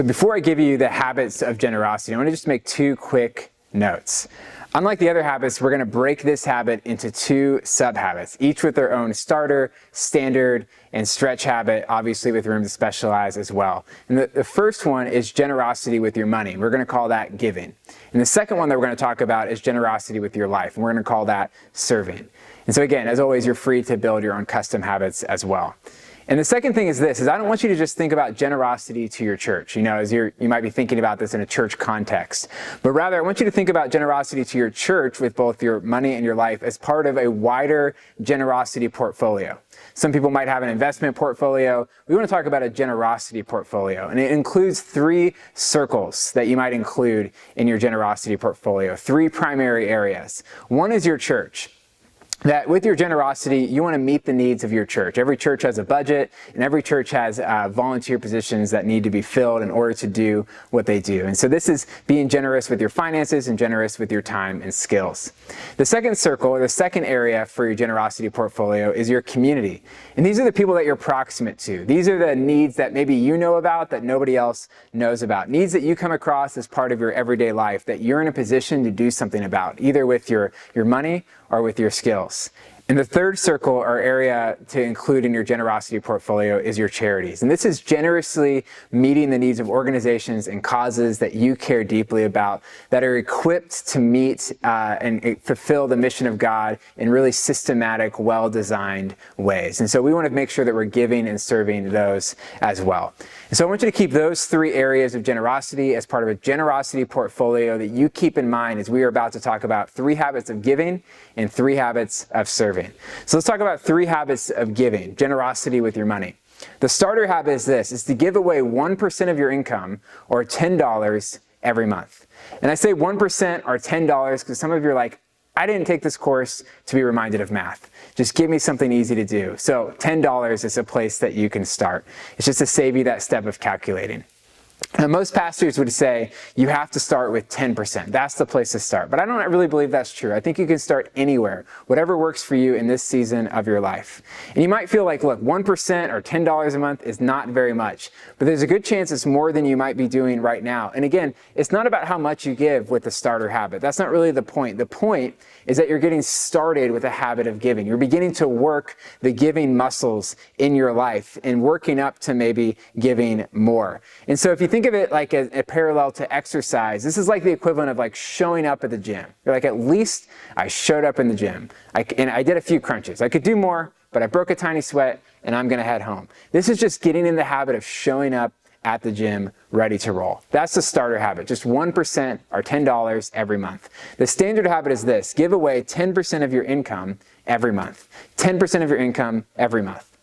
before I give you the habits of generosity, I want to just make two quick notes. Unlike the other habits, we're going to break this habit into two sub-habits, each with their own starter, standard, and stretch habit, obviously with room to specialize as well. And the first one is generosity with your money. We're going to call that giving. And the second one that we're going to talk about is generosity with your life, and we're going to call that serving. And so again, as always, you're free to build your own custom habits as well. And the second thing is this, is I don't want you to just think about generosity to your church, as you might be thinking about this in a church context, but rather I want you to think about generosity to your church with both your money and your life as part of a wider generosity portfolio. Some people might have an investment portfolio. We want to talk about a generosity portfolio, and it includes three circles that you might include in your generosity portfolio, three primary areas. One is your church. That with your generosity, you want to meet the needs of your church. Every church has a budget, and every church has volunteer positions that need to be filled in order to do what they do. And so this is being generous with your finances and generous with your time and skills. The second circle, or the second area for your generosity portfolio, is your community. And these are the people that you're proximate to. These are the needs that maybe you know about that nobody else knows about. Needs that you come across as part of your everyday life that you're in a position to do something about, either with your money or with your skills. And the third circle or area to include in your generosity portfolio is your charities. And this is generously meeting the needs of organizations and causes that you care deeply about, that are equipped to meet and fulfill the mission of God in really systematic, well-designed ways. And so we want to make sure that we're giving and serving those as well. And so I want you to keep those three areas of generosity as part of a generosity portfolio that you keep in mind as we are about to talk about 3 habits of giving and 3 habits of serving. So let's talk about 3 habits of giving, generosity with your money. The starter habit is this, is to give away 1% of your income, or $10 every month. And I say 1% or $10 because some of you are like, I didn't take this course to be reminded of math. Just give me something easy to do. So $10 is a place that you can start. It's just to save you that step of calculating. Now, most pastors would say you have to start with 10%. That's the place to start. But I don't really believe that's true. I think you can start anywhere, whatever works for you in this season of your life. And you might feel like, look, 1% or $10 a month is not very much. But there's a good chance it's more than you might be doing right now. And again, it's not about how much you give with the starter habit. That's not really the point. The point is that you're getting started with a habit of giving. You're beginning to work the giving muscles in your life and working up to maybe giving more. And so if you think of it like a parallel to exercise, this is like the equivalent of like showing up at the gym. You're like, at least I showed up in the gym. And I did a few crunches. I could do more, but I broke a tiny sweat and I'm going to head home. This is just getting in the habit of showing up at the gym, ready to roll. That's the starter habit, just 1% or $10 every month. The standard habit is this: give away 10% of your income every month. 10% of your income every month.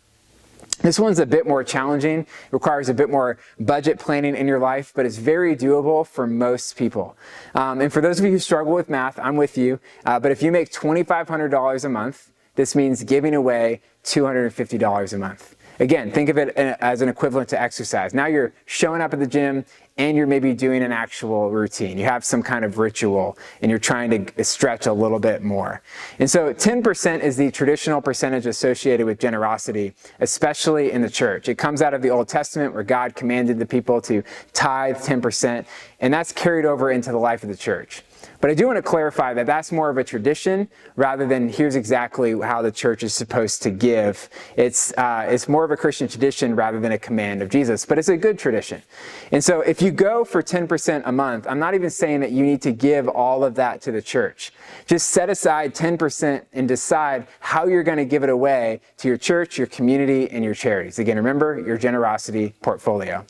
This one's a bit more challenging. It requires a bit more budget planning in your life, but it's very doable for most people. And for those of you who struggle with math, I'm with you. But if you make $2,500 a month, this means giving away $250 a month. Again, think of it as an equivalent to exercise. Now you're showing up at the gym and you're maybe doing an actual routine. You have some kind of ritual and you're trying to stretch a little bit more. And so 10% is the traditional percentage associated with generosity, especially in the church. It comes out of the Old Testament where God commanded the people to tithe 10%, and that's carried over into the life of the church. But I do want to clarify that that's more of a tradition rather than here's exactly how the church is supposed to give. It's more of a Christian tradition rather than a command of Jesus, but it's a good tradition. And so if you go for 10% a month, I'm not even saying that you need to give all of that to the church. Just set aside 10% and decide how you're going to give it away to your church, your community, and your charities. Again, remember your generosity portfolio.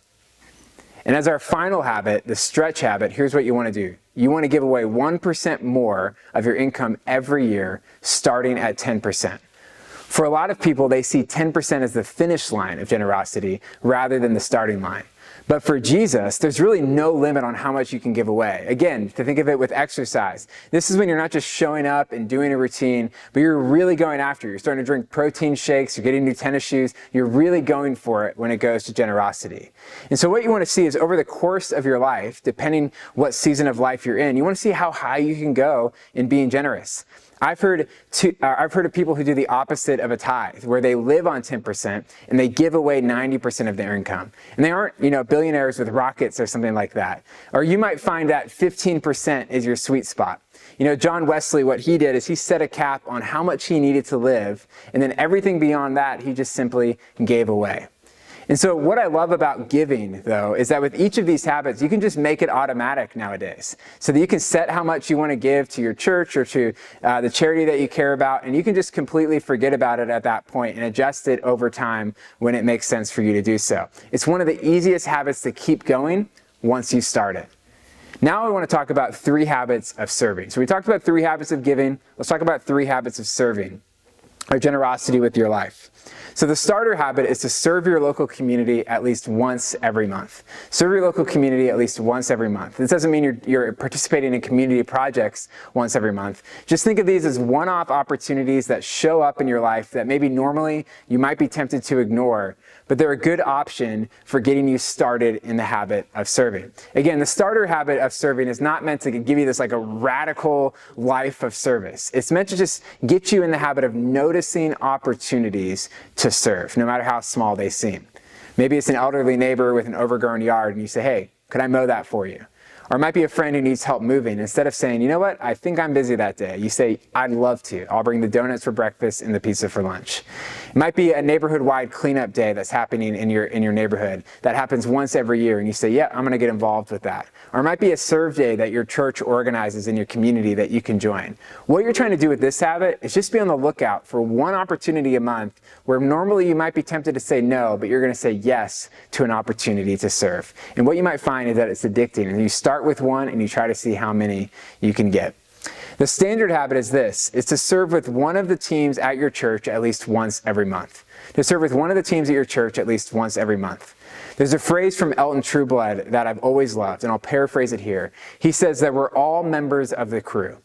And as our final habit, the stretch habit, here's what you want to do. You want to give away 1% more of your income every year, starting at 10%. For a lot of people, they see 10% as the finish line of generosity rather than the starting line. But for Jesus, there's really no limit on how much you can give away. Again, to think of it with exercise, this is when you're not just showing up and doing a routine, but you're really going after it. You're starting to drink protein shakes, you're getting new tennis shoes, you're really going for it when it goes to generosity. And so what you want to see is over the course of your life, depending what season of life you're in, you want to see how high you can go in being generous. I've heard of people who do the opposite of a tithe, where they live on 10% and they give away 90% of their income. And they aren't, billionaires with rockets or something like that. Or you might find that 15% is your sweet spot. John Wesley, what he did is he set a cap on how much he needed to live, and then everything beyond that, he just simply gave away. And so what I love about giving, though, is that with each of these habits, you can just make it automatic nowadays. So that you can set how much you want to give to your church or to the charity that you care about, and you can just completely forget about it at that point and adjust it over time when it makes sense for you to do so. It's one of the easiest habits to keep going once you start it. Now I want to talk about 3 habits of serving. So we talked about 3 habits of giving. Let's talk about 3 habits of serving, or generosity with your life. So the starter habit is to serve your local community at least once every month. Serve your local community at least once every month. This doesn't mean you're participating in community projects once every month. Just think of these as one-off opportunities that show up in your life that maybe normally you might be tempted to ignore, but they're a good option for getting you started in the habit of serving. Again, the starter habit of serving is not meant to give you this like a radical life of service. It's meant to just get you in the habit of noticing opportunities to serve, no matter how small they seem. Maybe it's an elderly neighbor with an overgrown yard and you say, hey, could I mow that for you? Or it might be a friend who needs help moving. Instead of saying, you know what, I think I'm busy that day, you say, I'd love to. I'll bring the donuts for breakfast and the pizza for lunch. It might be a neighborhood-wide cleanup day that's happening in your neighborhood that happens once every year, and you say, yeah, I'm going to get involved with that. Or it might be a serve day that your church organizes in your community that you can join. What you're trying to do with this habit is just be on the lookout for one opportunity a month where normally you might be tempted to say no, but you're going to say yes to an opportunity to serve. And what you might find is that it's addicting, and you start with one and you try to see how many you can get. The standard habit is this: it's to serve with one of the teams at your church at least once every month. To serve with one of the teams at your church at least once every month. There's a phrase from Elton Trueblood that I've always loved, and I'll paraphrase it here. He says that we're all members of the crew,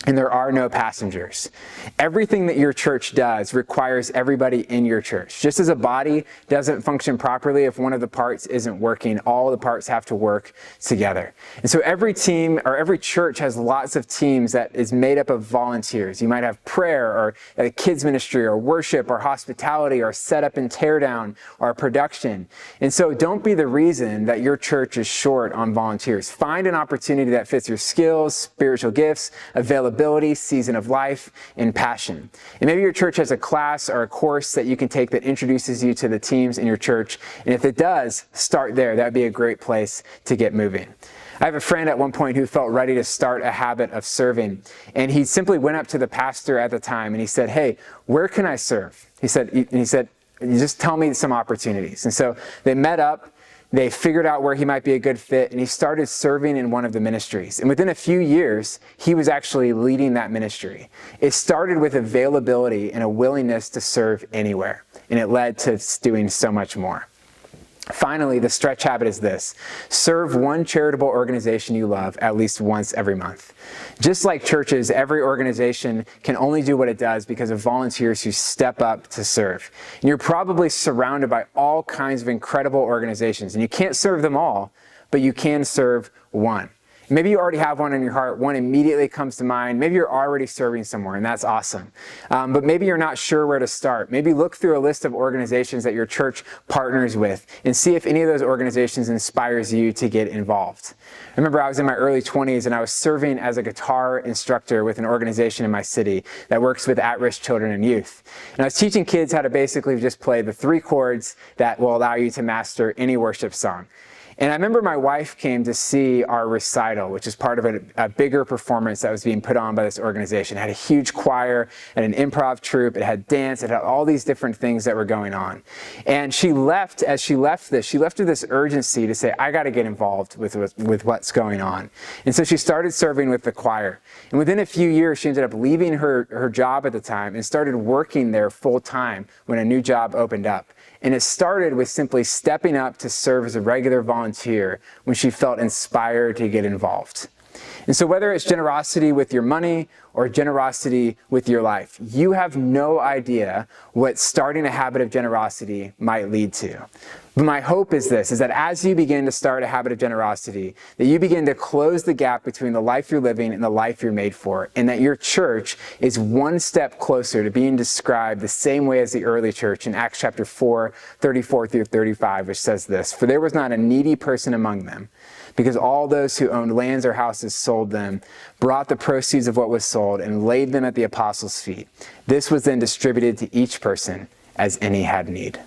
and there are no passengers. Everything that your church does requires everybody in your church. Just as a body doesn't function properly if one of the parts isn't working, all the parts have to work together. And so every team or every church has lots of teams that is made up of volunteers. You might have prayer or a kids ministry or worship or hospitality or setup and tear down or production. And so don't be the reason that your church is short on volunteers. Find an opportunity that fits your skills, spiritual gifts, availability, season of life, and passion. And maybe your church has a class or a course that you can take that introduces you to the teams in your church. And if it does, start there. That would be a great place to get moving. I have a friend at one point who felt ready to start a habit of serving. And he simply went up to the pastor at the time and he said, hey, where can I serve? He said, just tell me some opportunities. And so they met up. They figured out where he might be a good fit, and he started serving in one of the ministries. And within a few years, he was actually leading that ministry. It started with availability and a willingness to serve anywhere, and it led to doing so much more. Finally, the stretch habit is this: serve one charitable organization you love at least once every month. Just like churches, every organization can only do what it does because of volunteers who step up to serve. And you're probably surrounded by all kinds of incredible organizations, and you can't serve them all, but you can serve one. Maybe you already have one in your heart. One immediately comes to mind. Maybe you're already serving somewhere, and that's awesome. But maybe you're not sure where to start. Maybe look through a list of organizations that your church partners with and see if any of those organizations inspires you to get involved. I remember I was in my early 20s and I was serving as a guitar instructor with an organization in my city that works with at-risk children and youth. And I was teaching kids how to basically just play the 3 chords that will allow you to master any worship song. And I remember my wife came to see our recital, which is part of a bigger performance that was being put on by this organization. It had a huge choir and an improv troupe. It had dance. It had all these different things that were going on. And as she left with this urgency to say, I got to get involved with what's going on. And so she started serving with the choir. And within a few years, she ended up leaving her job at the time and started working there full time when a new job opened up. And it started with simply stepping up to serve as a regular volunteer when she felt inspired to get involved. And so whether it's generosity with your money or generosity with your life, you have no idea what starting a habit of generosity might lead to. But my hope is this, is that as you begin to start a habit of generosity, that you begin to close the gap between the life you're living and the life you're made for, and that your church is one step closer to being described the same way as the early church in Acts chapter 4, 34 through 35, which says this, "For there was not a needy person among them, because all those who owned lands or houses sold them, brought the proceeds of what was sold, and laid them at the apostles' feet. This was then distributed to each person as any had need."